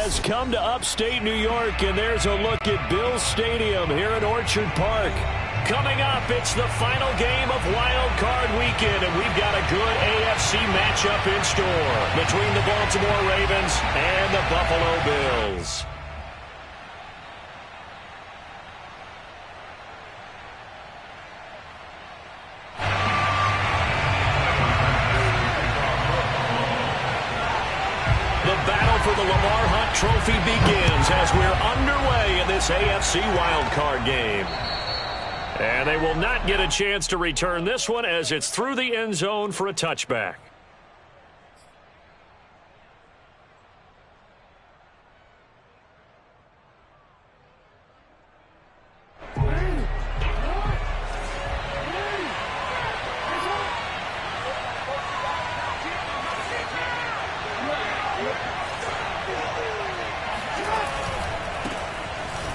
has come to upstate New York, and there's a look at Bill Stadium here at Orchard Park. Coming up, it's the final game of Wildcard Weekend, and we've got a good AFC matchup in store between the Baltimore Ravens and the Buffalo Bills. For the Lamar Hunt Trophy begins as we're underway in this AFC wildcard game. And they will not get a chance to return this one as it's through the end zone for a touchback.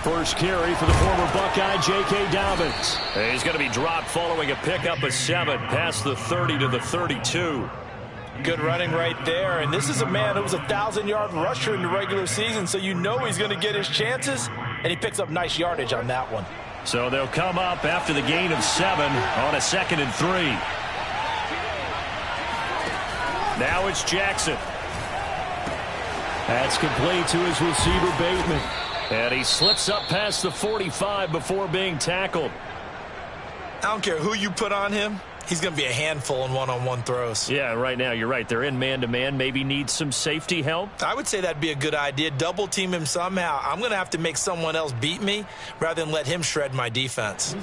First carry for the former Buckeye, J.K. Dobbins. He's going to be dropped following a pickup of 7 past the 30 to the 32. Good running right there. And this is a man who was a 1,000-yard rusher in the regular season, so you know he's going to get his chances, and he picks up nice yardage on that one. So they'll come up after the gain of 7 on a 2nd and 3. Now it's Jackson. That's complete to his receiver, Bateman. And he slips up past the 45 before being tackled. I don't care who you put on him. He's going to be a handful in one-on-one throws. Yeah, right now, you're right. They're in man-to-man. Maybe needs some safety help. I would say that'd be a good idea. Double team him somehow. I'm going to have to make someone else beat me rather than let him shred my defense.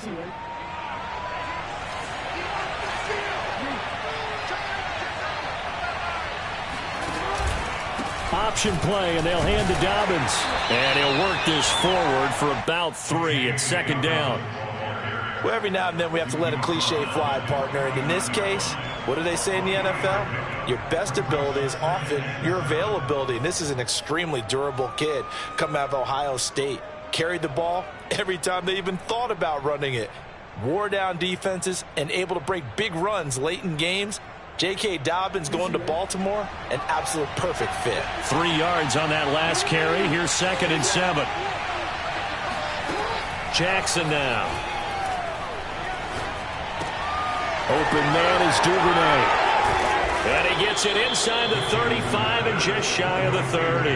Option play, and they'll hand to Dobbins. And he'll work this forward for about 3 at 2nd down. Well, every now and then we have to let a cliche fly, partner. And in this case, what do they say in the NFL? Your best ability is often your availability. And this is an extremely durable kid coming out of Ohio State. Carried the ball every time they even thought about running it. Wore down defenses and able to break big runs late in games. J.K. Dobbins going to Baltimore, an absolute perfect fit. 3 yards on that last carry. Here's 2nd and 7. Jackson now. Open man is Duvernay. And he gets it inside the 35 and just shy of the 30.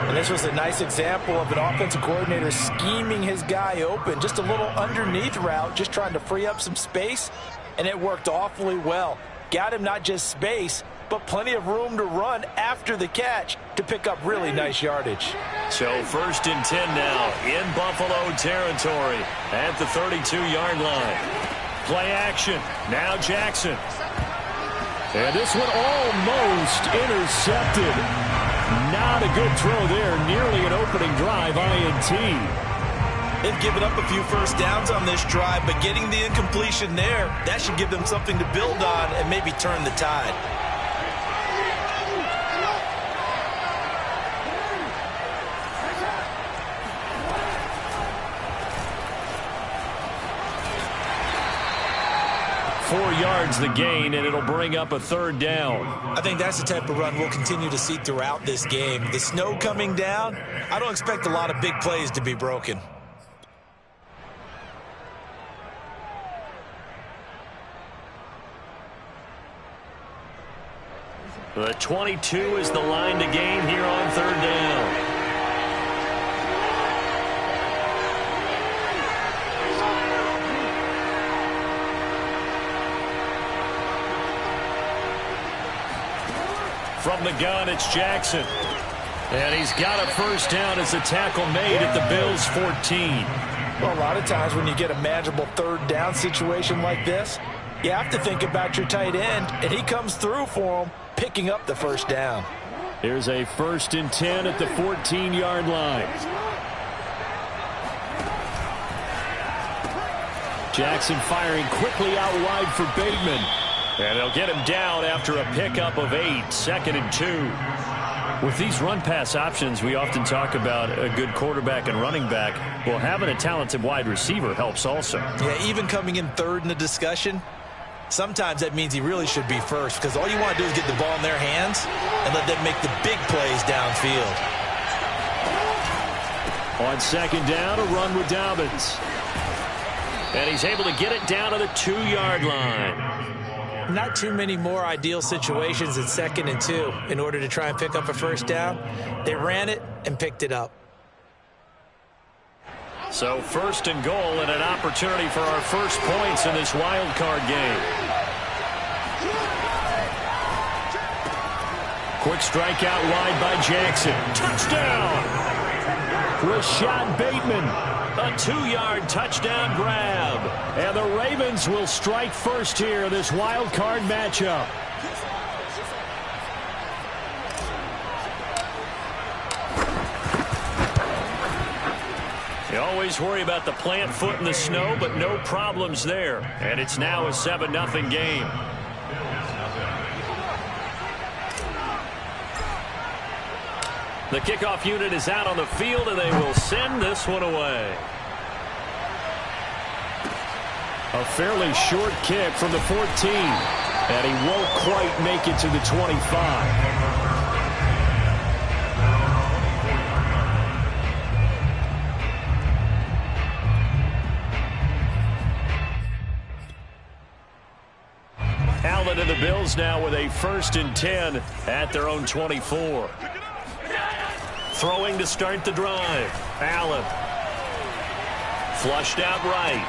And this was a nice example of an offensive coordinator scheming his guy open. Just a little underneath route, just trying to free up some space, and it worked awfully well. Got him not just space, but plenty of room to run after the catch to pick up really nice yardage. So 1st and 10 now in Buffalo territory at the 32-yard line. Play action. Now Jackson. And this one almost intercepted. Not a good throw there. Nearly an opening drive, INT. They've given up a few first downs on this drive, but getting the incompletion there, that should give them something to build on and maybe turn the tide. Four yards the gain, and it'll bring up a 3rd down. I think that's the type of run we'll continue to see throughout this game. The snow coming down, I don't expect a lot of big plays to be broken. The 22 is the line to gain here on 3rd down. From the gun, it's Jackson. And he's got a 1st down as the tackle made at the Bills' 14. Well, a lot of times when you get a manageable 3rd down situation like this, you have to think about your tight end, and he comes through for him, picking up the 1st down. Here's a 1st and 10 at the 14-yard line. Jackson firing quickly out wide for Bateman. And they'll get him down after a pickup of 8, 2nd and 2. With these run-pass options, we often talk about a good quarterback and running back. Well, having a talented wide receiver helps also. Yeah, even coming in 3rd in the discussion, sometimes that means he really should be first, because all you want to do is get the ball in their hands and let them make the big plays downfield. On second down, a run with Dobbins. And he's able to get it down to the 2-yard line. Not too many more ideal situations in 2nd and 2 in order to try and pick up a first down. They ran it and picked it up. So 1st and goal and an opportunity for our first points in this wild card game. Quick strike out wide by Jackson. Touchdown! Rashad Bateman. A 2-yard touchdown grab. And the Ravens will strike first here in this wild card matchup. You always worry about the plant foot in the snow, but no problems there. And it's now a 7-0 game. The kickoff unit is out on the field, and they will send this one away. A fairly short kick from the 14, and he won't quite make it to the 25. Allen and the Bills now with a 1st and 10 at their own 24. Throwing to start the drive. Allen. Flushed out right.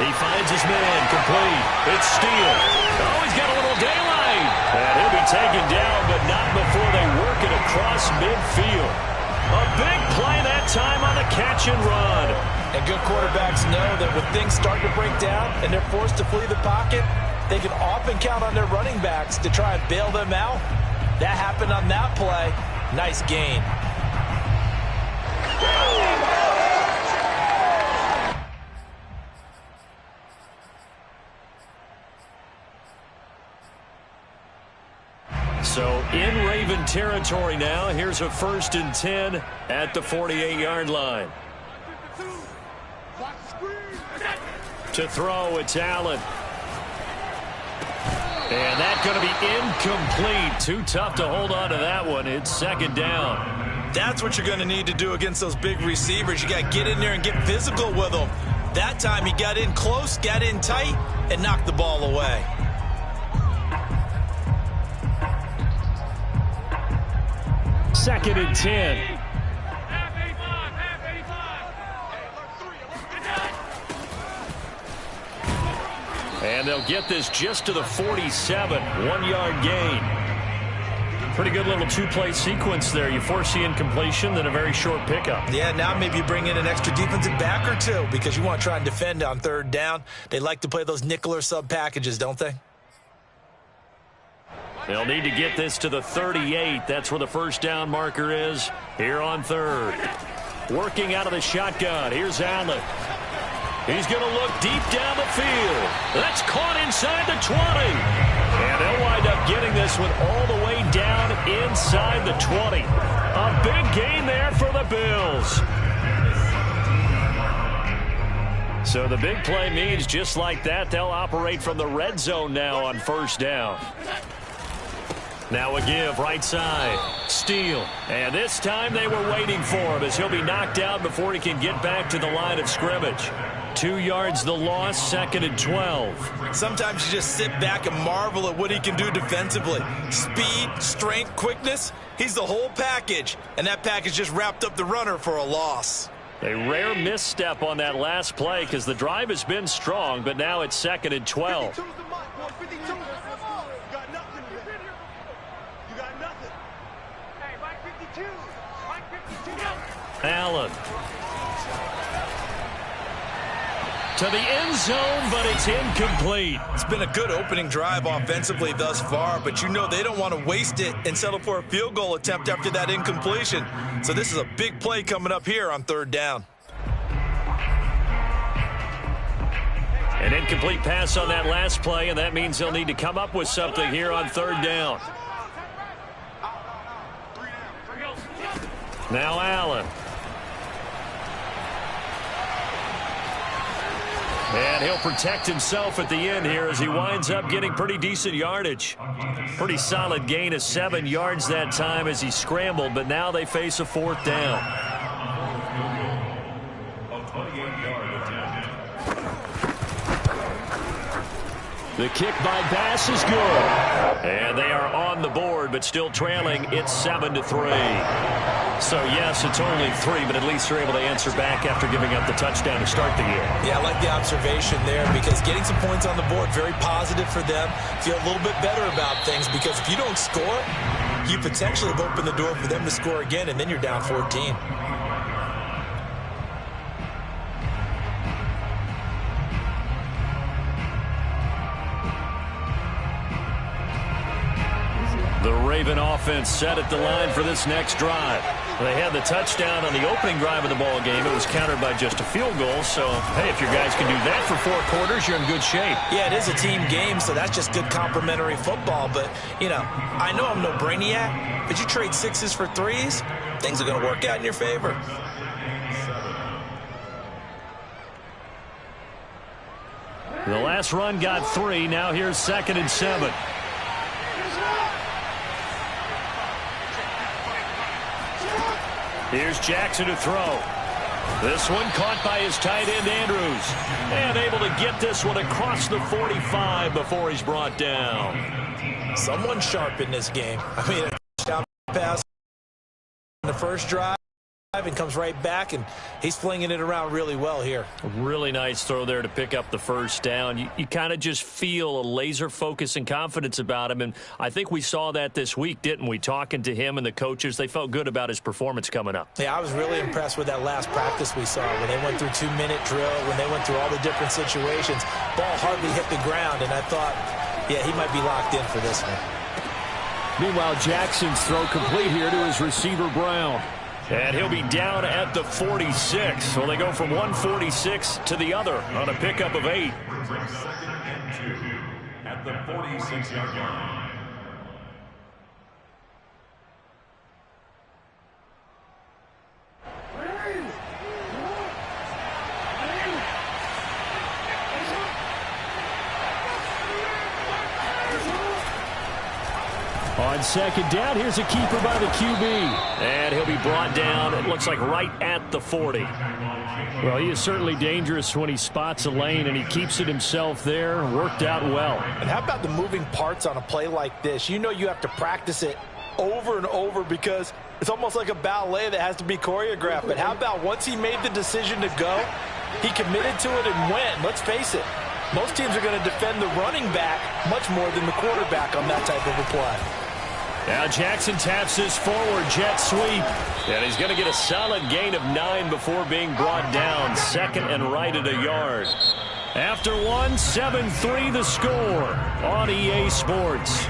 He finds his man. Complete. It's Steele. Oh, he's got a little daylight. And he'll be taken down, but not before they work it across midfield. A big play that time on the catch and run. And good quarterbacks know that when things start to break down and they're forced to flee the pocket, they can often count on their running backs to try and bail them out. That happened on that play. Nice gain. So in Raven territory now, here's a 1st and 10 at the 48-yard line. To throw, it's Allen. And that's going to be incomplete. Too tough to hold on to that one. It's 2nd down. That's what you're going to need to do against those big receivers. You got to get in there and get physical with them. That time he got in close, got in tight, and knocked the ball away. Second and 10. And they'll get this just to the 47. 1-yard gain. Pretty good little 2-play sequence there. You force the incompletion, then a very short pickup. Yeah, now maybe you bring in an extra defensive back or two because you want to try and defend on 3rd down. They like to play those nickel or sub packages, don't they? They'll need to get this to the 38. That's where the 1st down marker is here on 3rd. Working out of the shotgun. Here's Allen. He's going to look deep down the field. That's caught inside the 20. And they'll wind up getting this one all the way down inside the 20. A big gain there for the Bills. So the big play means just like that, they'll operate from the red zone now on 1st down. Now a give right side. Steele. And this time they were waiting for him as he'll be knocked down before he can get back to the line of scrimmage. 2 yards the loss, 2nd and 12. Sometimes you just sit back and marvel at what he can do defensively. Speed, strength, quickness. He's the whole package. And that package just wrapped up the runner for a loss. A rare misstep on that last play because the drive has been strong, but now it's 2nd and 12. Allen. To the end zone, but it's incomplete. It's been a good opening drive offensively thus far, but you know they don't want to waste it and settle for a field goal attempt after that incompletion. So this is a big play coming up here on 3rd down. An incomplete pass on that last play, and that means they'll need to come up with something here on 3rd down. Now Allen. And he'll protect himself at the end here as he winds up getting pretty decent yardage. Pretty solid gain of 7 yards that time as he scrambled, but now they face a 4th down. The kick by Bass is good. And they are on the board, but still trailing. It's 7-3. So, yes, it's only 3, but at least they're able to answer back after giving up the touchdown to start the year. Yeah, I like the observation there because getting some points on the board, very positive for them. Feel a little bit better about things because if you don't score, you potentially have opened the door for them to score again, and then you're down 14. The Raven offense set at the line for this next drive. They had the touchdown on the opening drive of the ball game. It was countered by just a field goal. So, hey, if your guys can do that for 4 quarters, you're in good shape. Yeah, it is a team game, so that's just good complementary football. But, you know, I know I'm no brainiac, but you trade 6s for 3s, things are going to work out in your favor. The last run got 3. Now here's 2nd and 7. Here's Jackson to throw. This one caught by his tight end, Andrews. And able to get this one across the 45 before he's brought down. Someone sharp in this game. I mean, a touchdown pass in the first drive and comes right back, and he's flinging it around really well here. A really nice throw there to pick up the first down. You kind of just feel a laser focus and confidence about him, and I think we saw that this week, didn't we? Talking to him and the coaches, they felt good about his performance coming up. Yeah, I was really impressed with that last practice we saw when they went through 2-minute drill, when they went through all the different situations. Ball hardly hit the ground, and I thought, yeah, he might be locked in for this one. Meanwhile, Jackson's throw complete here to his receiver, Brown. And he'll be down at the 46. So they go from 146 to the other on a pickup of 8. At the 46-yard line. On 2nd down, here's a keeper by the QB. And he'll be brought down, it looks like right at the 40. Well, he is certainly dangerous when he spots a lane, and he keeps it himself there. Worked out well. And how about the moving parts on a play like this? You know you have to practice it over and over because it's almost like a ballet that has to be choreographed. But how about once he made the decision to go, he committed to it and went. Let's face it, most teams are going to defend the running back much more than the quarterback on that type of a play. Now Jackson taps this forward jet sweep. And he's going to get a solid gain of 9 before being brought down. 2nd and right at a yard. After 1, 7-3 the score on EA Sports.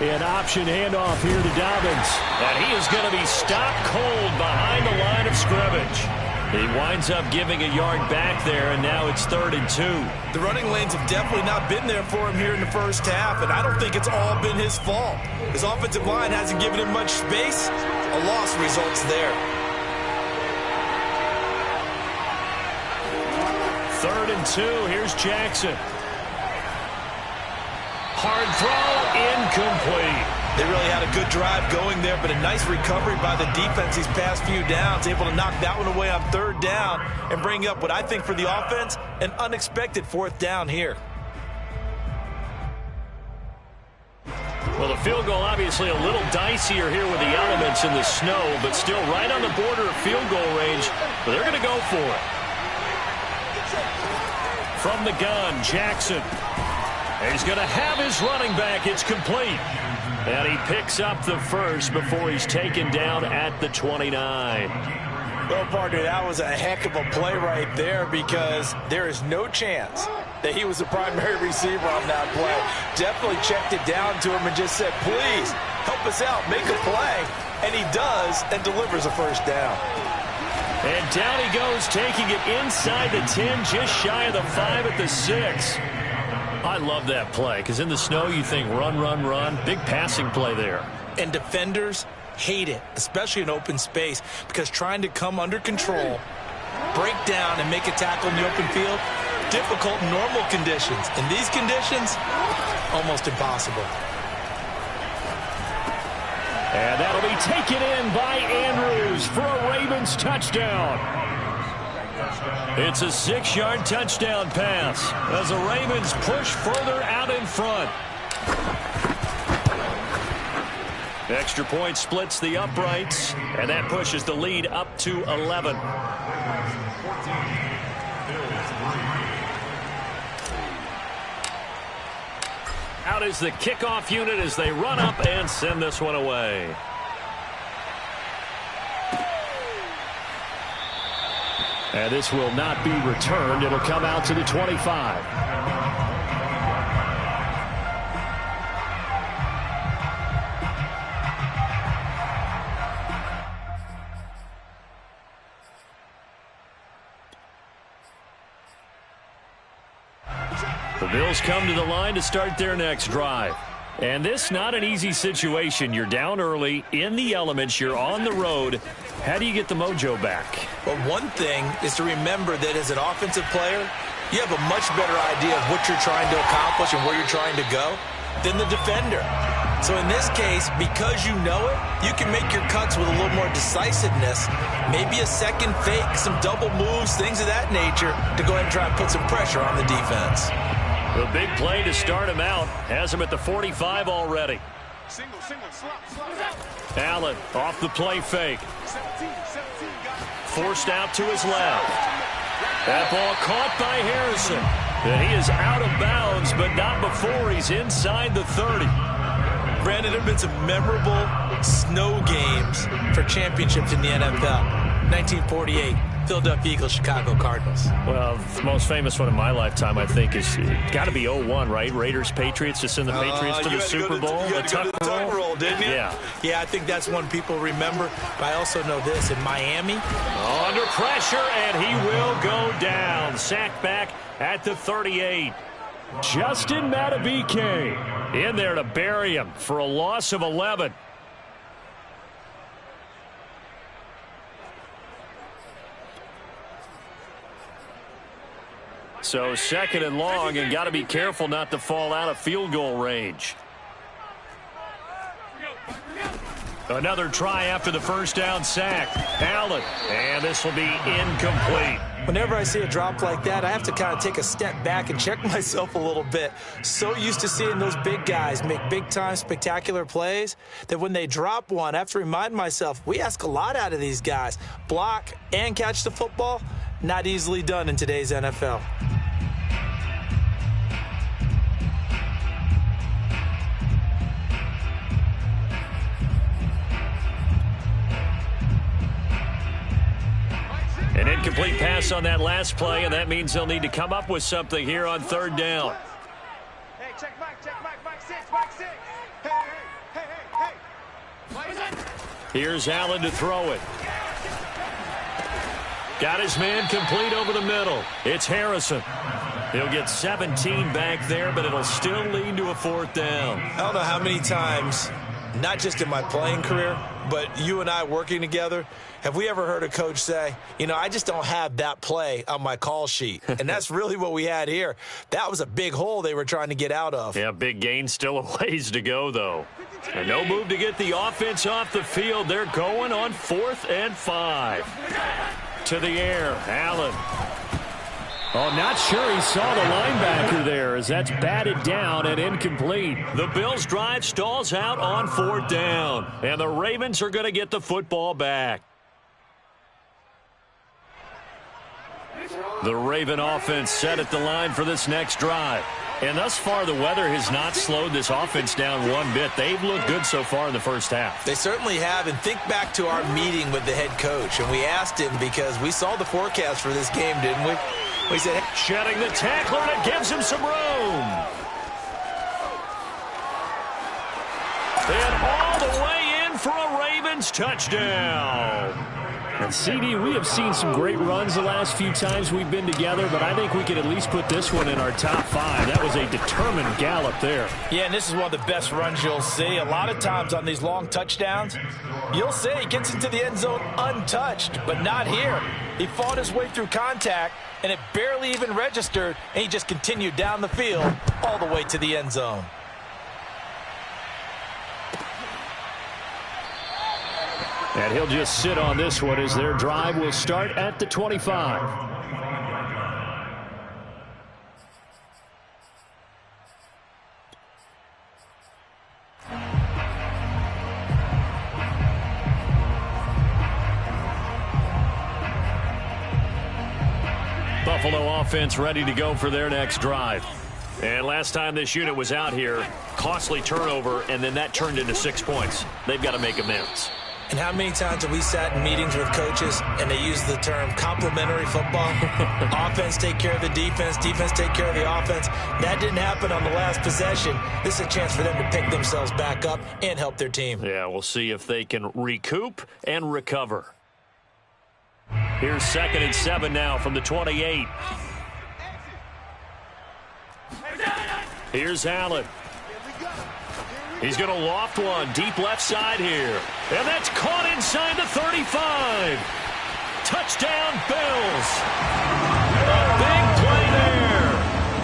An option handoff here to Dobbins. And he is going to be stopped cold behind the line of scrimmage. He winds up giving a yard back there, and now it's 3rd and 2. The running lanes have definitely not been there for him here in the first half, and I don't think it's all been his fault. His offensive line hasn't given him much space. A loss results there. 3rd and 2. Here's Jackson. Hard throw, incomplete. They really had a good drive going there, but a nice recovery by the defense these past few downs, able to knock that one away on 3rd down and bring up what I think for the offense, an unexpected 4th down here. Well, the field goal obviously a little dicier here with the elements in the snow, but still right on the border of field goal range. But they're going to go for it. From the gun, Jackson. He's going to have his running back. It's complete. And he picks up the first before he's taken down at the 29. Well, partner, that was a heck of a play right there because there is no chance that he was the primary receiver on that play. Definitely checked it down to him and just said, please, help us out, make a play. And he does and delivers a 1st down. And down he goes, taking it inside the 10, just shy of the 5 at the 6. I love that play because in the snow you think run, run, run. Big passing play there. And defenders hate it, especially in open space, because trying to come under control break down, and make a tackle in the open field, difficult in normal conditions. In these conditions, almost impossible. And that'll be taken in by Andrews for a Ravens touchdown. It's a 6-yard touchdown pass as the Ravens push further out in front. Extra point splits the uprights, and that pushes the lead up to 11. Out is the kickoff unit as they run up and send this one away. And this will not be returned. It'll come out to the 25. The Bills come to the line to start their next drive. And this not an easy situation. You're down early, in the elements, you're on the road. How do you get the mojo back? Well, one thing is to remember that as an offensive player, you have a much better idea of what you're trying to accomplish and where you're trying to go than the defender. So in this case, because you know it, you can make your cuts with a little more decisiveness, maybe a second fake, some double moves, things of that nature, to go ahead and try and put some pressure on the defense. The big play to start him out has him at the 45 already. Allen off the play fake. Forced out to his left. That ball caught by Harrison. And he is out of bounds, but not before he's inside the 30. Brandon, there have been some memorable snow games for championships in the NFL. 1948, Philadelphia Eagles, Chicago Cardinals. Well, the most famous one in my lifetime, I think, is got to be 01, right? Raiders, Patriots, to send the Patriots to the Super Bowl. You had to go to the tuck roll, didn't you? Yeah. Yeah, I think that's one people remember. But I also know this, in Miami. Under pressure, and he will go down. Sacked back at the 38. Justin Madubuike in there to bury him for a loss of 11. So second and long, and got to be careful not to fall out of field goal range. Another try after the first down sack. Allen, and this will be incomplete. Whenever I see a drop like that, I have to kind of take a step back and check myself a little bit. So used to seeing those big guys make big-time spectacular plays that when they drop one, I have to remind myself, we ask a lot out of these guys. Block and catch the football, not easily done in today's NFL. An incomplete pass on that last play, and that means they'll need to come up with something here on third down. Hey, check Mike 6. Hey. Here's Allen to throw it. Got his man complete over the middle. It's Harrison. He'll get 17 back there, but it'll still lead to a fourth down. I don't know how many times, not just in my playing career, but you and I working together, have we ever heard a coach say, you know, I just don't have that play on my call sheet. And that's really what we had here. That was a big hole they were trying to get out of. Yeah, big gain, still a ways to go, though. And no move to get the offense off the field. They're going on 4th and 5. To the air, Allen. Oh, not sure he saw the linebacker there as that's batted down and incomplete. The Bills' drive stalls out on 4th down. And the Ravens are going to get the football back. The Raven offense set at the line for this next drive. And thus far, the weather has not slowed this offense down one bit. They've looked good so far in the first half. They certainly have. And think back to our meeting with the head coach. And we asked him because we saw the forecast for this game, didn't we? We said, shedding the tackler, and it gives him some room. And all the way in for a Ravens touchdown. And CD, we have seen some great runs the last few times we've been together, but I think we could at least put this one in our top 5. That was a determined gallop there. Yeah, and this is one of the best runs you'll see. A lot of times on these long touchdowns, you'll see he gets into the end zone untouched, but not here. He fought his way through contact, and it barely even registered, and he just continued down the field all the way to the end zone. And he'll just sit on this one as their drive will start at the 25. Buffalo offense ready to go for their next drive. And last time this unit was out here, costly turnover, and then that turned into 6 points. They've got to make amends. And how many times have we sat in meetings with coaches and they use the term complementary football? Offense take care of the defense, defense take care of the offense. That didn't happen on the last possession. This is a chance for them to pick themselves back up and help their team. Yeah, we'll see if they can recoup and recover. Here's 2nd and 7 now from the 28. Here's Allen. He's going to loft one deep left side here. And that's caught inside the 35. Touchdown, Bills. A big play there.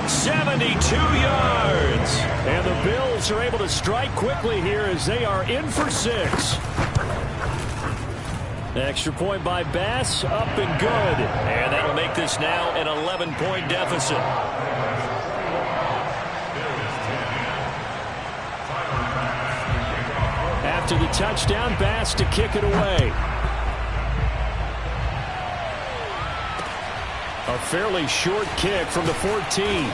72 yards. And the Bills are able to strike quickly here as they are in for 6. Extra point by Bass, up and good. And that'll make this now an 11-point deficit. After the touchdown, Bass to kick it away. A fairly short kick from the 14.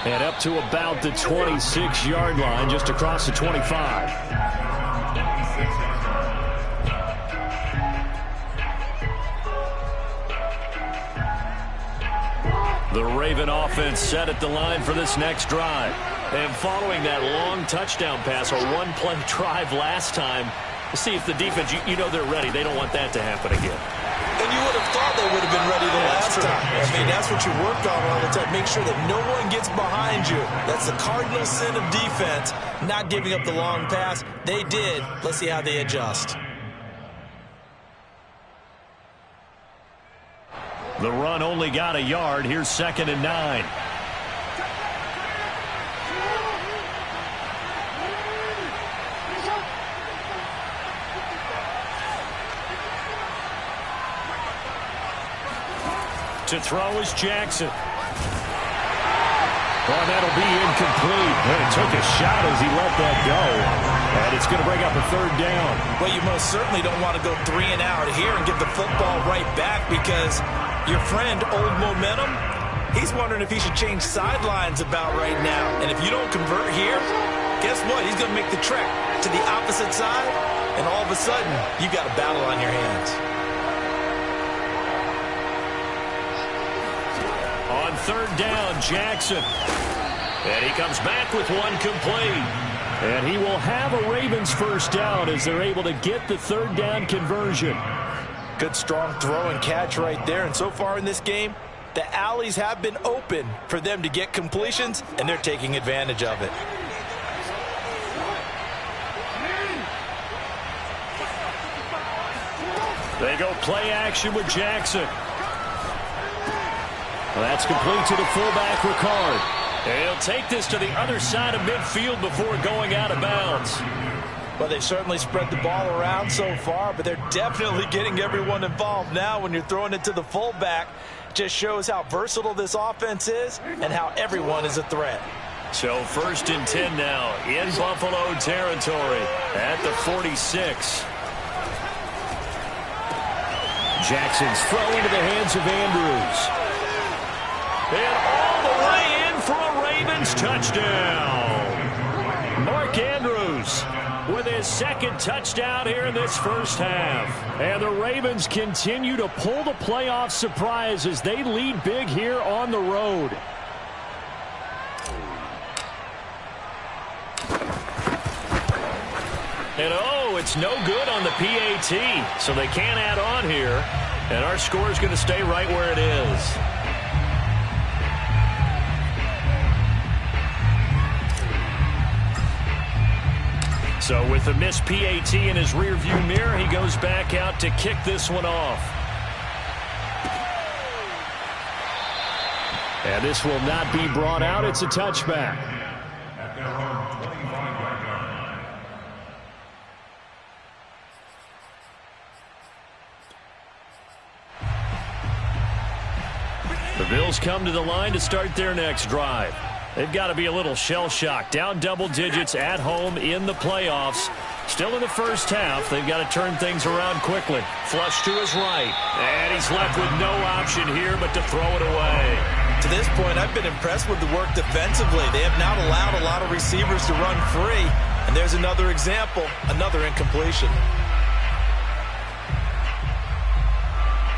And up to about the 26-yard line, just across the 25. The Raven offense set at the line for this next drive. And following that long touchdown pass, a one-play drive last time, to see if the defense, you know they're ready. They don't want that to happen again. And you would have thought they would have been ready the last time. I mean, that's what you work on all the time. Make sure that no one gets behind you. That's the cardinal sin of defense, not giving up the long pass. They did. Let's see how they adjust. The run only got a yard. Here's 2nd and 9. To throw is Jackson. Oh, that'll be incomplete. And it took a shot as he let that go. And it's going to bring up a 3rd down. Well, you most certainly don't want to go 3 and out here and get the football right back because your friend, Old Momentum, he's wondering if he should change sidelines about right now. And if you don't convert here, guess what? He's going to make the trek to the opposite side, and all of a sudden, you've got a battle on your hands. On 3rd down, Jackson. And he comes back with one complete. And he will have a Ravens 1st down as they're able to get the 3rd down conversion. Good strong throw and catch right there. And so far in this game, the alleys have been open for them to get completions, and they're taking advantage of it. They go play action with Jackson. Well, that's complete to the fullback, Ricard. And he'll take this to the other side of midfield before going out of bounds. Well, they've certainly spread the ball around so far, but they're definitely getting everyone involved now when you're throwing it to the fullback. Just shows how versatile this offense is and how everyone is a threat. So 1st and 10 now in Buffalo territory at the 46. Jackson's throw into the hands of Andrews. And all the way in for a Ravens touchdown. Mark Andrews with his 2nd touchdown here in this 1st half. And the Ravens continue to pull the playoff surprise as they lead big here on the road. And oh, it's no good on the PAT, so they can't add on here. And our score is going to stay right where it is. So with the missed PAT in his rearview mirror, he goes back out to kick this one off. And this will not be brought out. It's a touchback. At their own 25-yard line. The Bills come to the line to start their next drive. They've got to be a little shell-shocked. Down double digits at home in the playoffs. Still in the first half. They've got to turn things around quickly. Flush to his right. And he's left with no option here but to throw it away. To this point, I've been impressed with the work defensively. They have not allowed a lot of receivers to run free. And there's another example, another incompletion.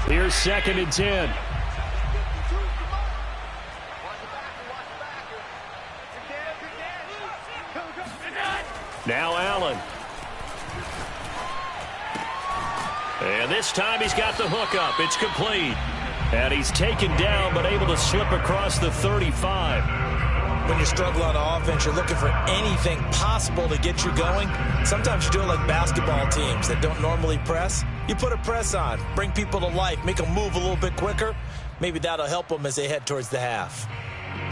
Here's 2nd and 10. Now Allen. And this time he's got the hook up. It's complete. And he's taken down but able to slip across the 35. When you struggle on offense, you're looking for anything possible to get you going. Sometimes you do it like basketball teams that don't normally press. You put a press on, bring people to life, make them move a little bit quicker. Maybe that'll help them as they head towards the half.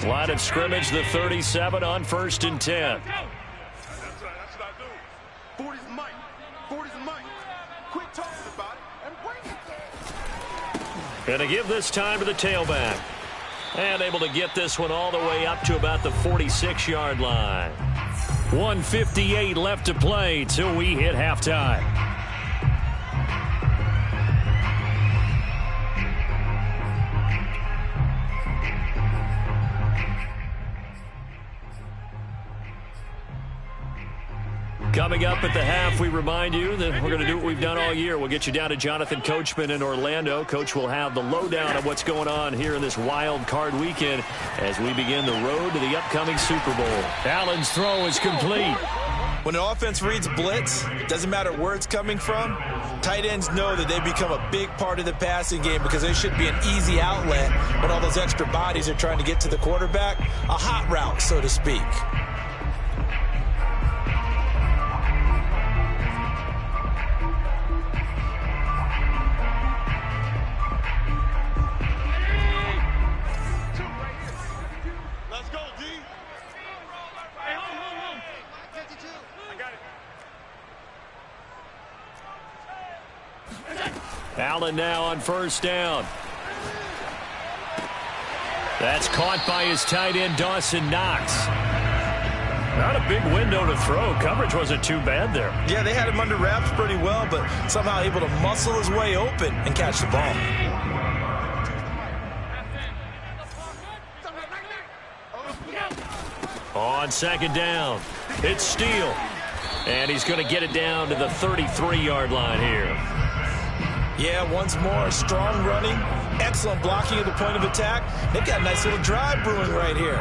Line of scrimmage, the 37 on 1st and 10. That's what I do. 40's Mike. 40's Mike. Quit talking about it and bring it. Going to give this time to the tailback. And able to get this one all the way up to about the 46-yard line. 1:58 left to play till we hit halftime. Coming up at the half, we remind you that we're going to do what we've done all year. We'll get you down to Jonathan Coachman in Orlando. Coach will have the lowdown of what's going on here in this wild card weekend as we begin the road to the upcoming Super Bowl. Allen's throw is complete. When an offense reads blitz, doesn't matter where it's coming from, tight ends know that they become a big part of the passing game because they should be an easy outlet when all those extra bodies are trying to get to the quarterback. A hot route, so to speak. Allen now on 1st down. That's caught by his tight end, Dawson Knox. Not a big window to throw. Coverage wasn't too bad there. Yeah, they had him under wraps pretty well, but somehow able to muscle his way open and catch the ball. On 2nd down, it's Steele. And he's going to get it down to the 33-yard line here. Yeah, once more, strong running, excellent blocking at the point of attack. They've got a nice little drive brewing right here.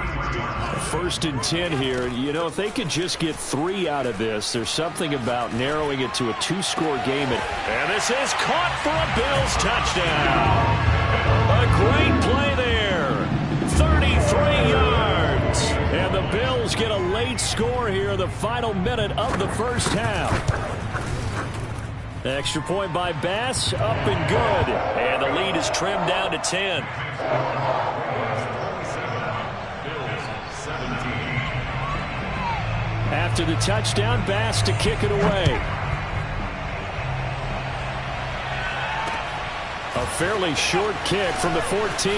1st and 10 here. You know, if they could just get 3 out of this, there's something about narrowing it to a 2-score game. And this is caught for a Bills touchdown. A great play there. 33 yards. And the Bills get a late score here in the final minute of the first half. Extra point by Bass, up and good. And the lead is trimmed down to 10. After the touchdown, Bass to kick it away. A fairly short kick from the 14.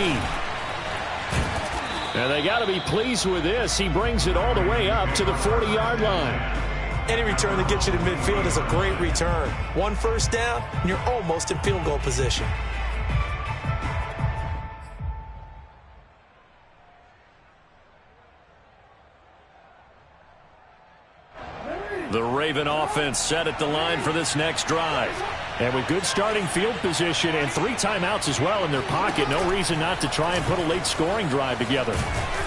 And they got to be pleased with this. He brings it all the way up to the 40-yard line. Any return that gets you to midfield is a great return. 1 first down, and you're almost in field goal position. The Raven offense set at the line for this next drive. And with good starting field position and 3 timeouts as well in their pocket, no reason not to try and put a late scoring drive together.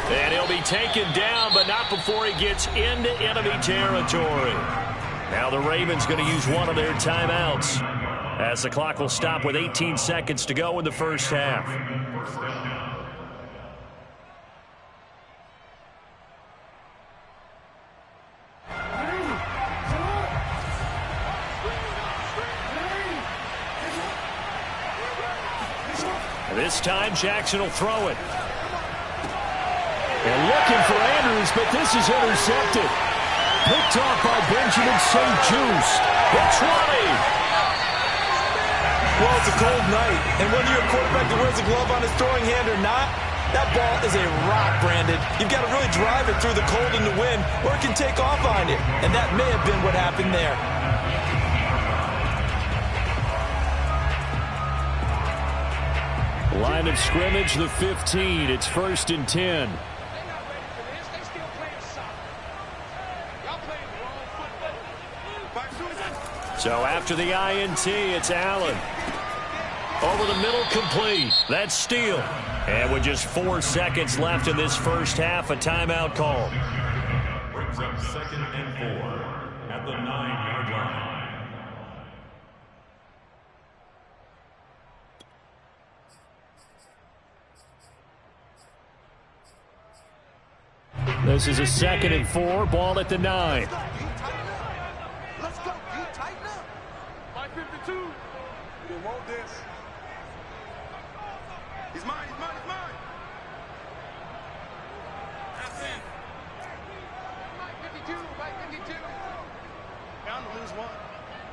And he'll be taken down, but not before he gets into enemy territory. Now the Ravens going to use one of their timeouts as the clock will stop with 18 seconds to go in the first half. This time Jackson will throw it. And looking for Andrews, but this is intercepted. Picked off by Benjamin St. Juste. The 20. Well, it's a cold night, and whether you're a quarterback that wears a glove on his throwing hand or not, that ball is a rock, Brandon. You've got to really drive it through the cold and the wind, or it can take off on you, and that may have been what happened there. Line of scrimmage, the 15. It's 1st and 10. So after the INT, it's Allen. Over the middle, complete. That's Steele. And with just 4 seconds left in this first half, a timeout call. Brings up 2nd and 4 at the 9-yard line. This is a 2nd and 4, ball at the 9. Let's go, D. Tighten up. 552. We want this. He's mine, he's mine, he's mine. That's it. Mike 52, Mike 52. Bound to lose one.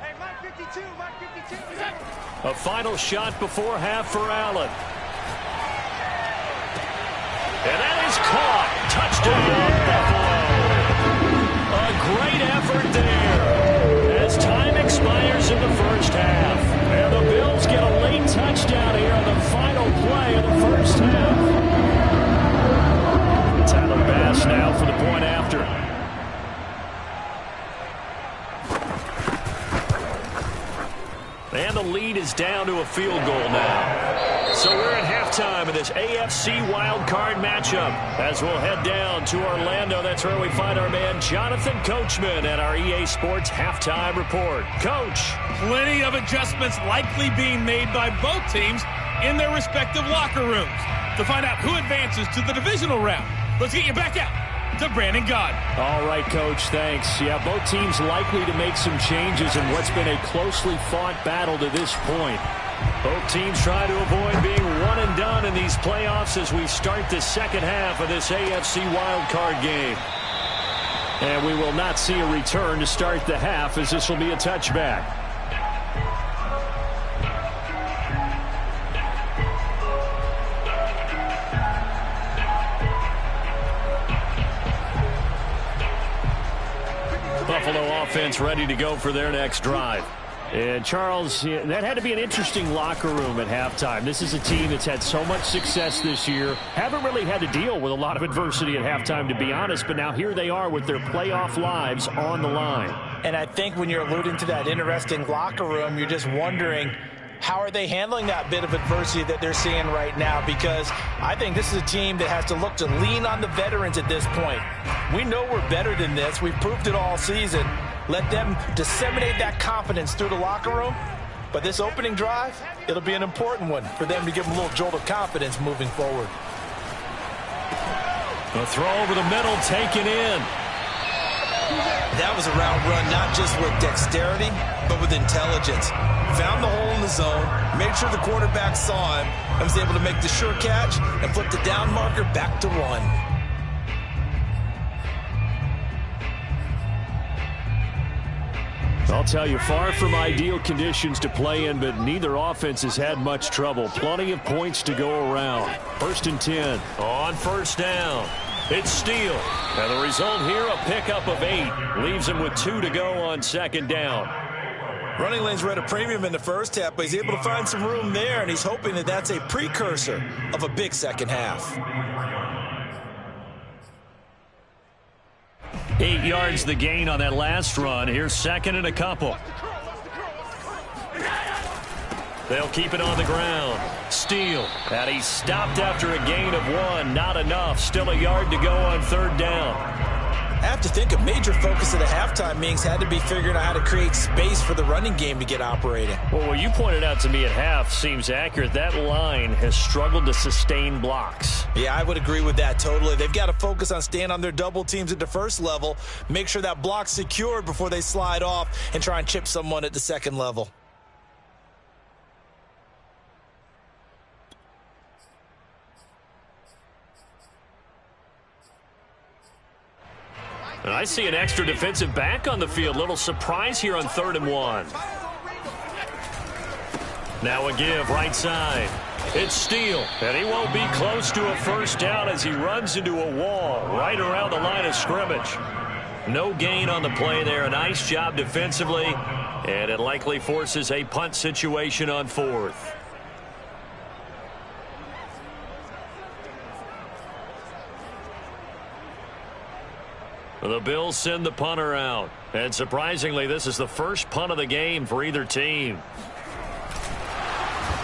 Hey, Mike 52, Mike 52. A final shot before half for Allen. And that is caught. Touchdown, Buffalo. A great effort there as time expires in the first half. And the Bills get a late touchdown here on the final play of the first half. Tyler Bass now for the point after. And the lead is down to a field goal now. So we're at halftime of this AFC Wildcard matchup as we'll head down to Orlando. That's where we find our man Jonathan Coachman at our EA Sports Halftime Report. Coach. Plenty of adjustments likely being made by both teams in their respective locker rooms. To find out who advances to the divisional round, let's get you back out to Brandon Gaudin. All right, Coach, thanks. Yeah, both teams likely to make some changes in what's been a closely fought battle to this point. Both teams try to avoid being one and done in these playoffs as we start the second half of this AFC wildcard game. And we will not see a return to start the half as this will be a touchback. Buffalo offense ready to go for their next drive. And, Charles, that had to be an interesting locker room at halftime. This is a team that's had so much success this year. Haven't really had to deal with a lot of adversity at halftime, to be honest. But now here they are with their playoff lives on the line. And I think when you're alluding to that interesting locker room, you're just wondering, how are they handling that bit of adversity that they're seeing right now? Because I think this is a team that has to look to lean on the veterans at this point. We know we're better than this. We've proved it all season. Let them disseminate that confidence through the locker room. But this opening drive, it'll be an important one for them to give them a little jolt of confidence moving forward. A throw over the middle, taken in. That was a route run, not just with dexterity, but with intelligence. Found the hole in the zone, made sure the quarterback saw him, and was able to make the sure catch and flip the down marker back to 1. I'll tell you, far from ideal conditions to play in, but neither offense has had much trouble. Plenty of points to go around. 1st and 10. On first down, it's Steele. And the result here, a pickup of 8. Leaves him with 2 to go on 2nd down. Running lanes were at a premium in the first half, but he's able to find some room there, and he's hoping that that's a precursor of a big second half. 8 yards the gain on that last run. Here's 2nd and a couple. They'll keep it on the ground. Steele. And he's stopped after a gain of 1. Not enough. Still a yard to go on 3rd down. I have to think a major focus of the halftime meetings had to be figuring out how to create space for the running game to get operating. Well, what you pointed out to me at half seems accurate. That line has struggled to sustain blocks. Yeah, I would agree with that totally. They've got to focus on staying on their double teams at the first level, make sure that block's secured before they slide off and try and chip someone at the second level. And I see an extra defensive back on the field. Little surprise here on 3rd and 1. Now a give right side. It's Steele, and he won't be close to a first down as he runs into a wall right around the line of scrimmage. No gain on the play there. A nice job defensively, and it likely forces a punt situation on 4th. The Bills send the punter out, and surprisingly, this is the first punt of the game for either team.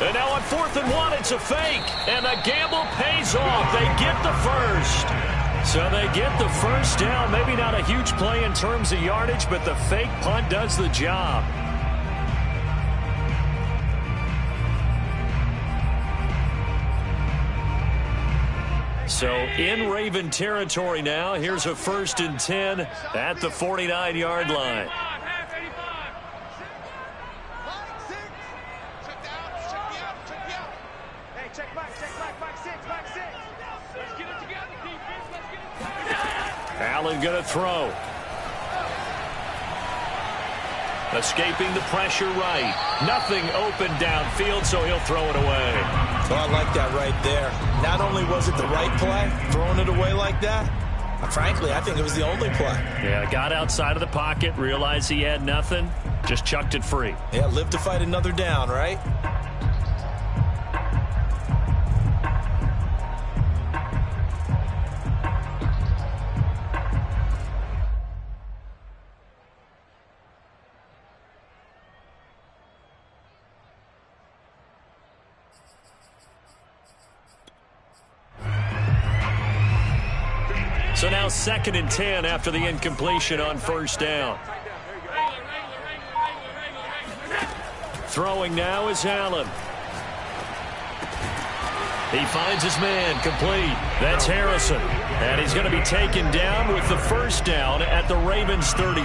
And now on 4th and 1, it's a fake, and the gamble pays off. They get the first. So they get the first down. Maybe not a huge play in terms of yardage, but the fake punt does the job. So in Raven territory now, here's a 1st and 10 at the 49-yard line. Allen going to throw. Escaping the pressure right. Nothing open downfield, so he'll throw it away. Oh, I like that right there. Not only was it the right play, throwing it away like that, frankly, I think it was the only play. Yeah, got outside of the pocket, realized he had nothing, just chucked it free. Yeah, live to fight another down, right? So now 2nd and 10 after the incompletion on 1st down. Throwing now is Allen. He finds his man complete. That's Harrison. And he's going to be taken down with the first down at the Ravens 33.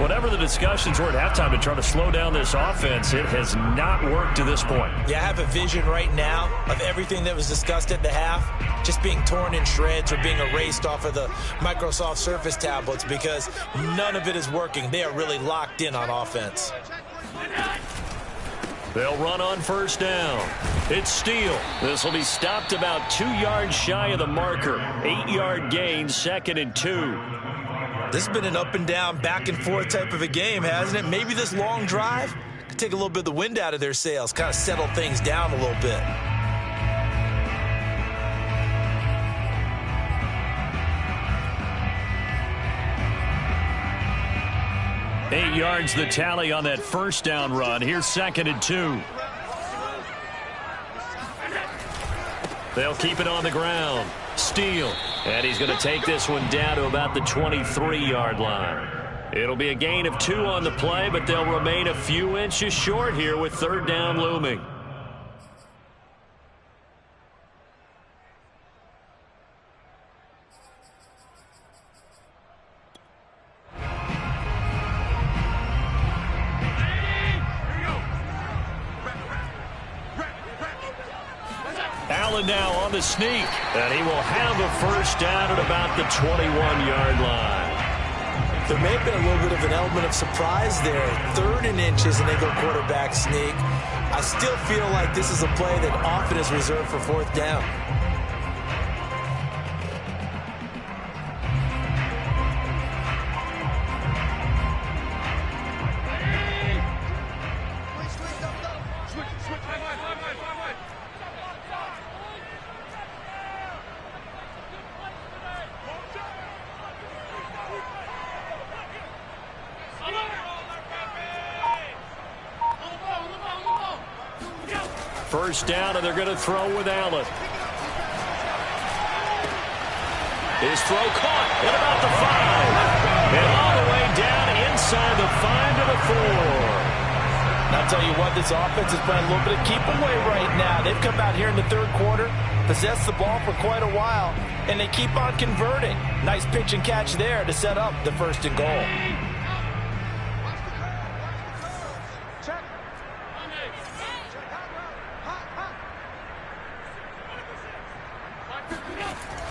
Whatever the discussions were at halftime to try to slow down this offense, it has not worked to this point. Yeah, I have a vision right now of everything that was discussed at the half just being torn in shreds or being erased off of the Microsoft Surface tablets because none of it is working. They are really locked in on offense. They'll run on 1st down. It's Steele. This will be stopped about 2 yards shy of the marker. 8-yard gain, 2nd and 2. This has been an up and down, back and forth type of a game, hasn't it? Maybe this long drive could take a little bit of the wind out of their sails, kind of settle things down a little bit. Eight yards the tally on that first down run. Here's 2nd and 2. They'll keep it on the ground. Steele. And he's going to take this one down to about the 23-yard line. It'll be a gain of 2 on the play, but they'll remain a few inches short here with 3rd down looming. Allen now on the sneak, and he will have a first down at about the 21-yard line. There may have been a little bit of an element of surprise there. 3rd and inches, and they go quarterback sneak. I still feel like this is a play that often is reserved for 4th down. First down, and they're going to throw with Allen. His throw caught at about the 5. And all the way down inside the 5 to the 4. And I'll tell you what, this offense is playing a little bit of keep away right now. They've come out here in the 3rd quarter, possessed the ball for quite a while, and they keep on converting. Nice pitch and catch there to set up the 1st and goal.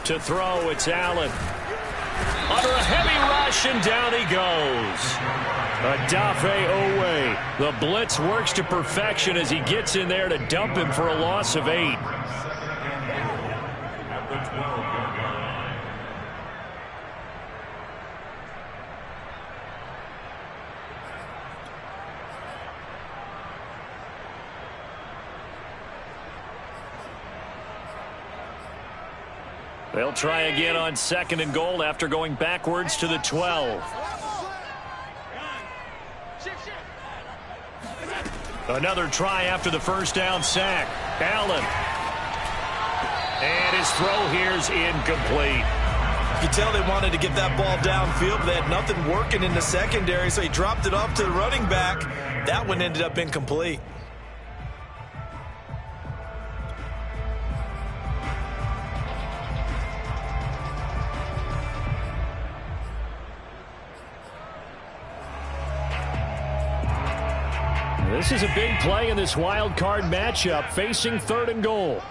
To throw, it's Allen. Under a heavy rush, and down he goes. Adafe Owe. The blitz works to perfection as he gets in there to dump him for a loss of 8. At the 12-yard line. They'll try again on 2nd and goal after going backwards to the 12. Another try after the first down sack. Allen. And his throw here's incomplete. You can tell they wanted to get that ball downfield, but they had nothing working in the secondary, so he dropped it off to the running back. That one ended up incomplete. This is a big play in this wild card matchup, facing 3rd and goal.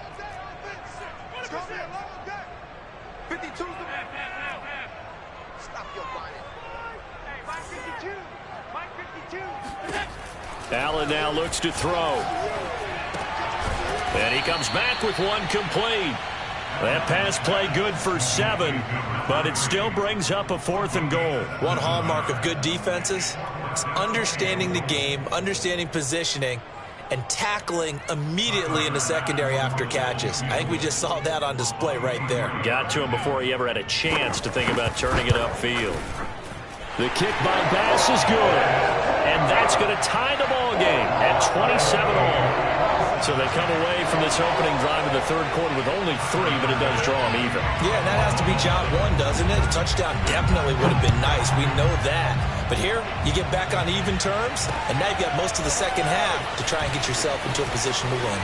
Allen now looks to throw. And he comes back with one complete. That pass play good for 7, but it still brings up a 4th and goal. One hallmark of good defenses is understanding the game, understanding positioning, and tackling immediately in the secondary after catches. I think we just saw that on display right there. Got to him before he ever had a chance to think about turning it upfield. The kick by Bass is good. And that's going to tie the ball game at 27 all. So they come away from this opening drive in the 3rd quarter with only 3, but it does draw them even. Yeah, that has to be job 1, doesn't it? A touchdown definitely would have been nice. We know that. But here, you get back on even terms, and now you've got most of the second half to try and get yourself into a position to win.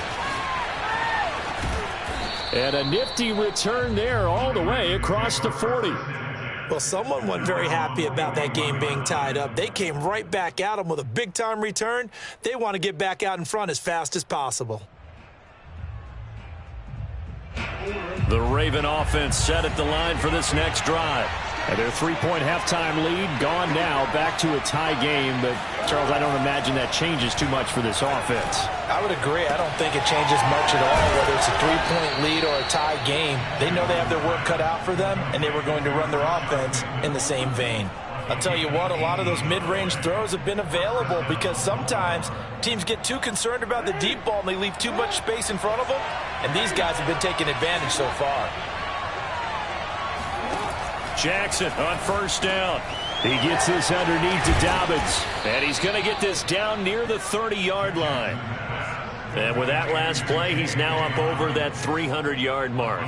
And a nifty return there all the way across the 40. Well, someone wasn't very happy about that game being tied up. They came right back at them with a big-time return. They want to get back out in front as fast as possible. The Raven offense set at the line for this next drive. And their 3-point halftime lead gone now, back to a tie game. But, Charles, I don't imagine that changes too much for this offense. I would agree. I don't think it changes much at all, whether it's a 3-point lead or a tie game. They know they have their work cut out for them, and they were going to run their offense in the same vein. I'll tell you what, a lot of those mid-range throws have been available because sometimes teams get too concerned about the deep ball and they leave too much space in front of them, and these guys have been taking advantage so far. Jackson on 1st down. He gets this underneath to Dobbins, and he's going to get this down near the 30-yard line. And with that last play, he's now up over that 300-yard mark.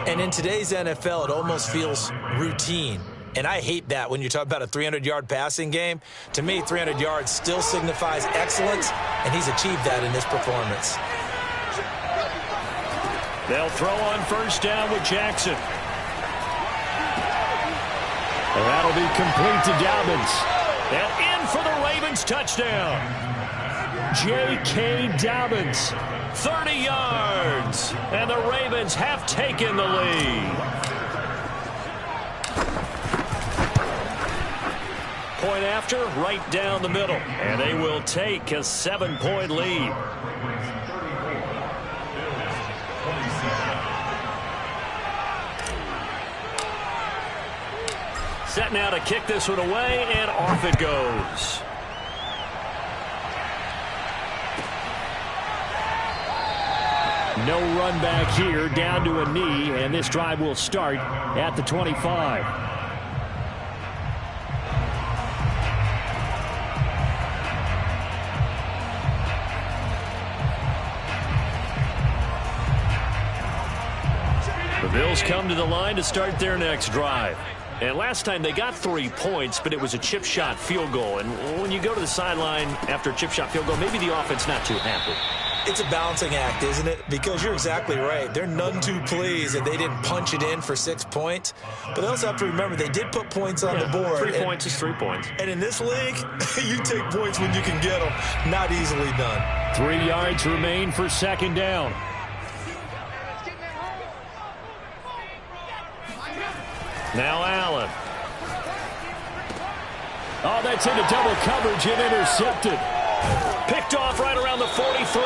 And in today's NFL, it almost feels routine. And I hate that when you talk about a 300-yard passing game. To me, 300 yards still signifies excellence, and he's achieved that in this performance. They'll throw on 1st down with Jackson. And that'll be complete to Dobbins. And in for the Ravens touchdown. J.K. Dobbins, 30 yards. And the Ravens have taken the lead. Point after, right down the middle. And they will take a 7-point lead. Set now to kick this one away, and off it goes. No run back here, down to a knee, and this drive will start at the 25. The Bills come to the line to start their next drive. And last time they got 3 points, but it was a chip shot field goal. And when you go to the sideline after a chip shot field goal, maybe the offense not too happy. It's a balancing act, isn't it? Because you're exactly right. They're none too pleased that they didn't punch it in for 6 points. But they also have to remember they did put points on the board. 3 points is 3 points. And in this league, you take points when you can get them. Not easily done. 3 yards remain for 2nd down. Now Allen. Oh, that's into double coverage and intercepted. Picked off right around the 43.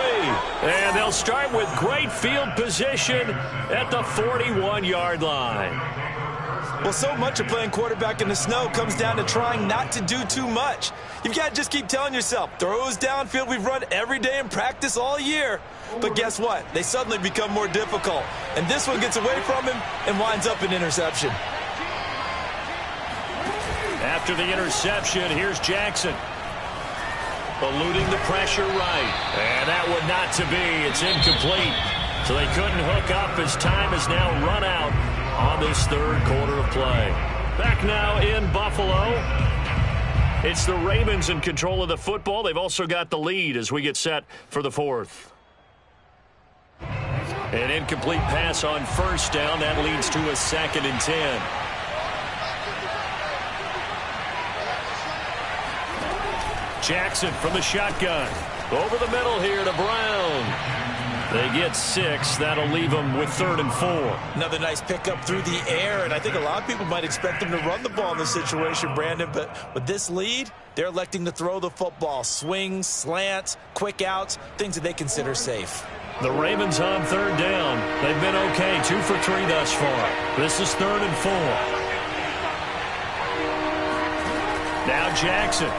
And they'll start with great field position at the 41-yard line. Well, so much of playing quarterback in the snow comes down to trying not to do too much. You've got to just keep telling yourself, throws downfield we've run every day in practice all year. But guess what? They suddenly become more difficult. And this one gets away from him and winds up an interception. After the interception, here's Jackson. Eluding the pressure right. And that would not to be. It's incomplete. So they couldn't hook up as time is now run out on this third quarter of play. Back now in Buffalo. It's the Ravens in control of the football. They've also got the lead as we get set for the fourth. An incomplete pass on first down. That leads to a 2nd and 10. Jackson from the shotgun. Over the middle here to Brown. They get 6. That'll leave them with 3rd and 4. Another nice pickup through the air, and I think a lot of people might expect them to run the ball in this situation, Brandon, but with this lead, they're electing to throw the football. Swings, slants, quick outs, things that they consider safe. The Ravens on 3rd down. They've been okay, 2 for 3 thus far. This is 3rd and 4. Now Jackson.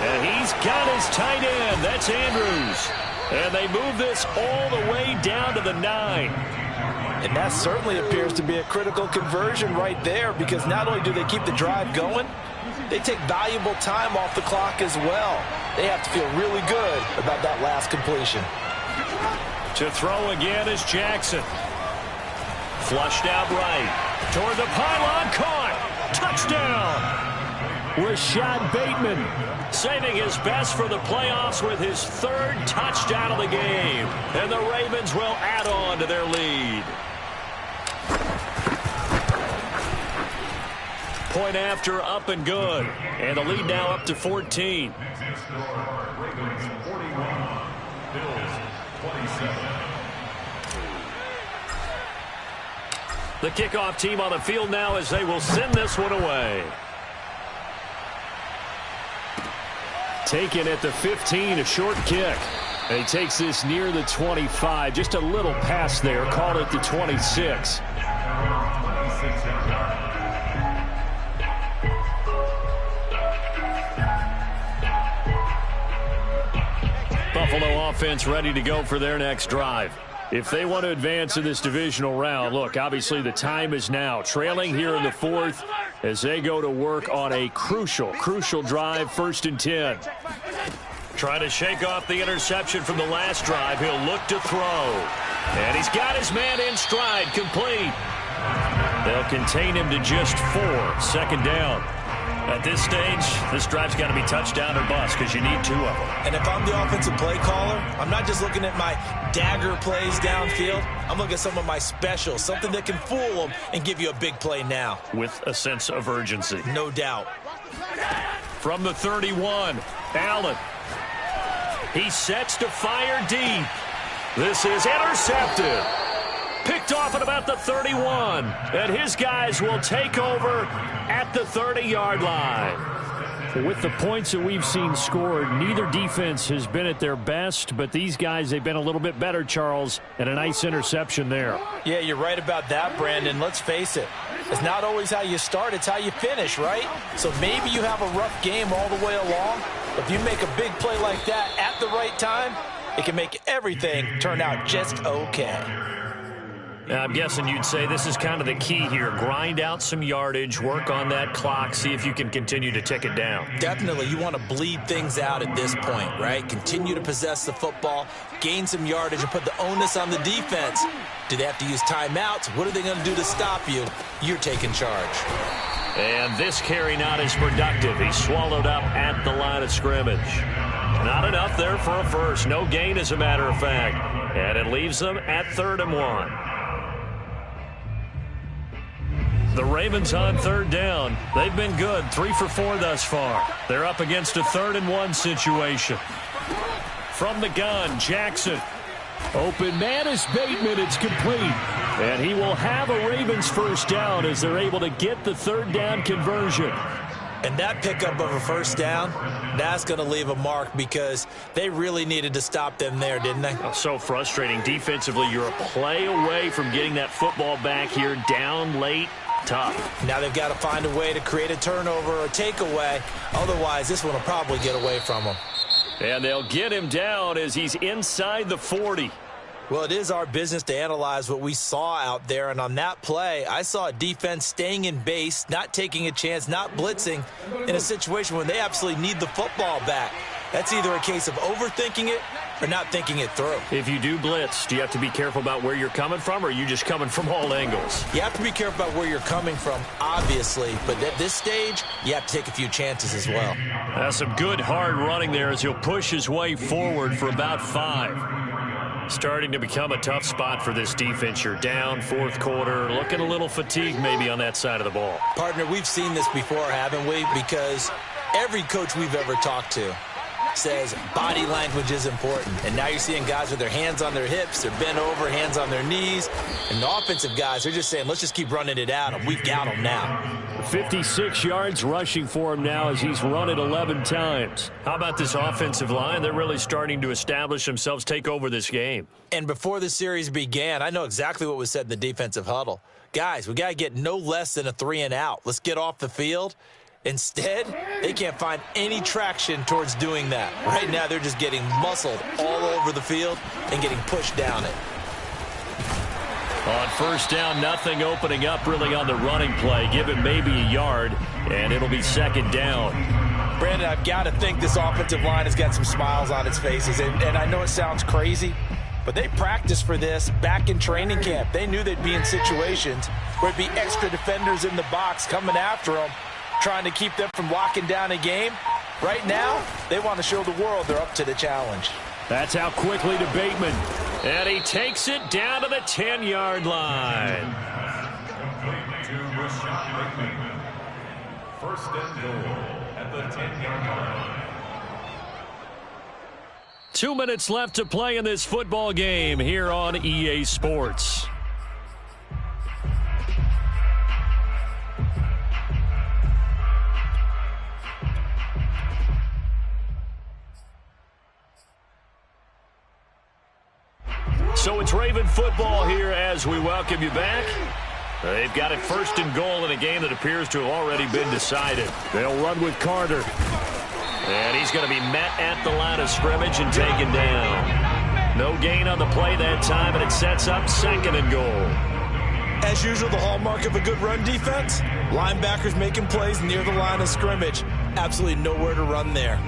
And he's got his tight end. That's Andrews. And they move this all the way down to the 9. And that certainly appears to be a critical conversion right there, because not only do they keep the drive going, they take valuable time off the clock as well. They have to feel really good about that last completion. To throw again is Jackson. Flushed out right. Toward the pylon. Caught. Touchdown. Rashad Bateman saving his best for the playoffs with his 3rd touchdown of the game. And the Ravens will add on to their lead. Point after, up and good. And the lead now up to 14. Ravens 41, Bills 27. The kickoff team on the field now as they will send this one away. Taken at the 15, a short kick. And he takes this near the 25. Just a little pass there. Called it the 26. Buffalo offense ready to go for their next drive. If they want to advance in this divisional round, look, obviously the time is now. Trailing here in the 4th as they go to work on a crucial drive, 1st and 10. Trying to shake off the interception from the last drive. He'll look to throw. And he's got his man in stride, complete. They'll contain him to just 4, 2nd down. At this stage, this drive's got to be touchdown or bust because you need 2 of them. And if I'm the offensive play caller, I'm not just looking at my dagger plays downfield. I'm looking at some of my specials, something that can fool them and give you a big play now. With a sense of urgency. No doubt. From the 31, Allen. He sets to fire deep. This is intercepted. Picked off at about the 31. And his guys will take over at the 30-yard line. With the points that we've seen scored, neither defense has been at their best, but these guys, they've been a little bit better, Charles, and a nice interception there. Yeah, you're right about that, Brandon. Let's face it. It's not always how you start, it's how you finish, right? So maybe you have a rough game all the way along, but if you make a big play like that at the right time, it can make everything turn out just okay. I'm guessing you'd say this is kind of the key here. Grind out some yardage, work on that clock, see if you can continue to tick it down. Definitely. You want to bleed things out at this point, right? Continue to possess the football, gain some yardage, and put the onus on the defense. Do they have to use timeouts? What are they going to do to stop you? You're taking charge. And this carry not as productive. He's swallowed up at the line of scrimmage. Not enough there for a first. No gain, as a matter of fact. And it leaves them at 3rd and 1. The Ravens on 3rd down. They've been good, 3 for 4 thus far. They're up against a 3rd and 1 situation. From the gun, Jackson. Open man is Bateman. It's complete. And he will have a Ravens first down as they're able to get the third down conversion. And that pickup of a first down, that's going to leave a mark because they really needed to stop them there, didn't they? Oh, so frustrating. Defensively, you're a play away from getting that football back here down late. Tough. Now they've got to find a way to create a turnover or takeaway. Otherwise, this one will probably get away from them. And they'll get him down as he's inside the 40. Well, it is our business to analyze what we saw out there, and on that play, I saw a defense staying in base, not taking a chance, not blitzing in a situation when they absolutely need the football back. That's either a case of overthinking it or not thinking it through. If you do blitz, do you have to be careful about where you're coming from, or are you just coming from all angles? You have to be careful about where you're coming from, obviously, but at this stage, you have to take a few chances as well. That's some good hard running there as he'll push his way forward for about 5. Starting to become a tough spot for this defense. You're down fourth quarter, looking a little fatigued maybe on that side of the ball. Partner, we've seen this before, haven't we? Because every coach we've ever talked to says body language is important. And now you're seeing guys with their hands on their hips, they're bent over, hands on their knees. And the offensive guys, they're just saying, let's just keep running it out, and we've got them now. 56 yards rushing for him now as he's run it 11 times. How about this offensive line? They're really starting to establish themselves, take over this game. And before the series began, I know exactly what was said in the defensive huddle. Guys, we got to get no less than a 3-and-out. Let's get off the field. Instead, they can't find any traction towards doing that. Right now, they're just getting muscled all over the field and getting pushed down it. On first down, nothing opening up really on the running play. Give him maybe a yard, and it'll be second down. Brandon, I've got to think this offensive line has got some smiles on its faces. And I know it sounds crazy, but they practiced for this back in training camp. They knew they'd be in situations where it'd be extra defenders in the box coming after them, trying to keep them from locking down a game. Right now, they want to show the world they're up to the challenge. That's out quickly to Bateman. And he takes it down to the 10-yard line. First and goal at the 10-yard line. 2 minutes left to play in this football game here on EA Sports. So it's Raven football here as we welcome you back. They've got it first and goal in a game that appears to have already been decided. They'll run with Carter. And he's going to be met at the line of scrimmage and taken down. No gain on the play that time, and it sets up second and goal. As usual, the hallmark of a good run defense, linebackers making plays near the line of scrimmage. Absolutely nowhere to run there.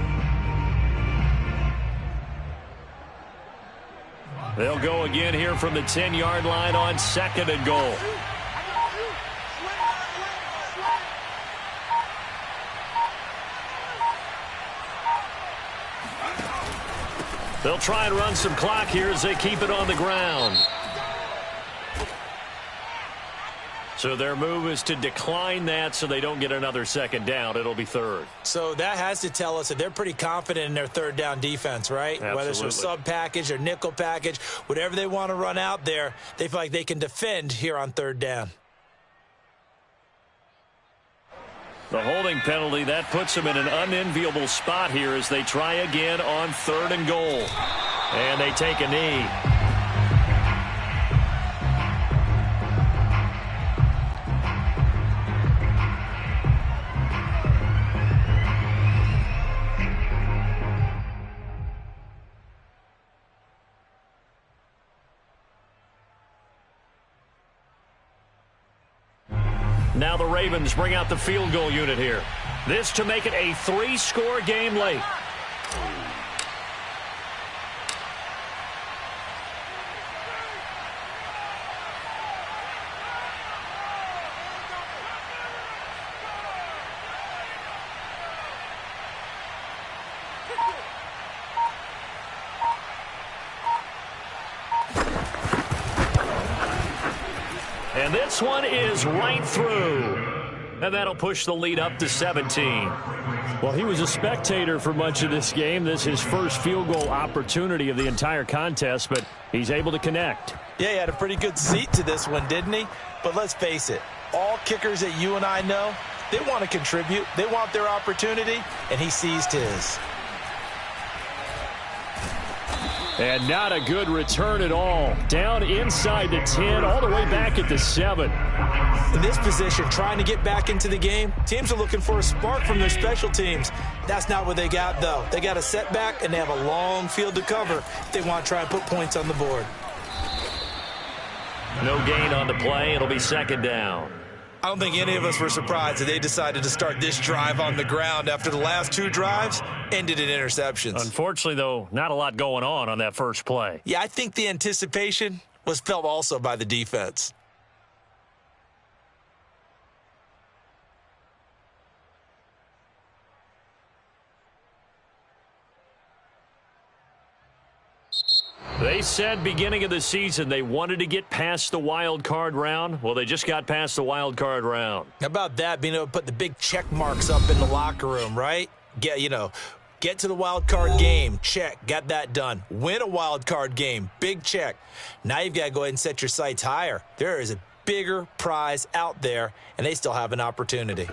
They'll go again here from the 10-yard line on second and goal. They'll try and run some clock here as they keep it on the ground. So their move is to decline that so they don't get another second down. It'll be third. So that has to tell us that they're pretty confident in their third down defense, right? Absolutely. Whether it's a sub package or nickel package, whatever they want to run out there, they feel like they can defend here on third down. The holding penalty, that puts them in an unenviable spot here as they try again on third and goal. And they take a knee. Now the Ravens bring out the field goal unit here. This to make it a 3-score game late. And this one is right through. And that'll push the lead up to 17. Well, he was a spectator for much of this game. This is his first field goal opportunity of the entire contest, but he's able to connect. Yeah, he had a pretty good seat to this one, didn't he? But let's face it, all kickers that you and I know, they want to contribute. They want their opportunity, and he seized his. And not a good return at all. Down inside the 10, all the way back at the 7. In this position, trying to get back into the game, teams are looking for a spark from their special teams. That's not what they got, though. They got a setback, and they have a long field to cover if they want to try and put points on the board. No gain on the play. It'll be second down. I don't think any of us were surprised that they decided to start this drive on the ground after the last 2 drives ended in interceptions. Unfortunately, though, not a lot going on that first play. Yeah, I think the anticipation was felt also by the defense. They said beginning of the season they wanted to get past the wild card round. Well, they just got past the wild card round. How about that, being able to put the big check marks up in the locker room, right? Get to the wild card game, check, got that done. Win a wild card game, big check. Now you've got to go ahead and set your sights higher. There is a bigger prize out there, and they still have an opportunity.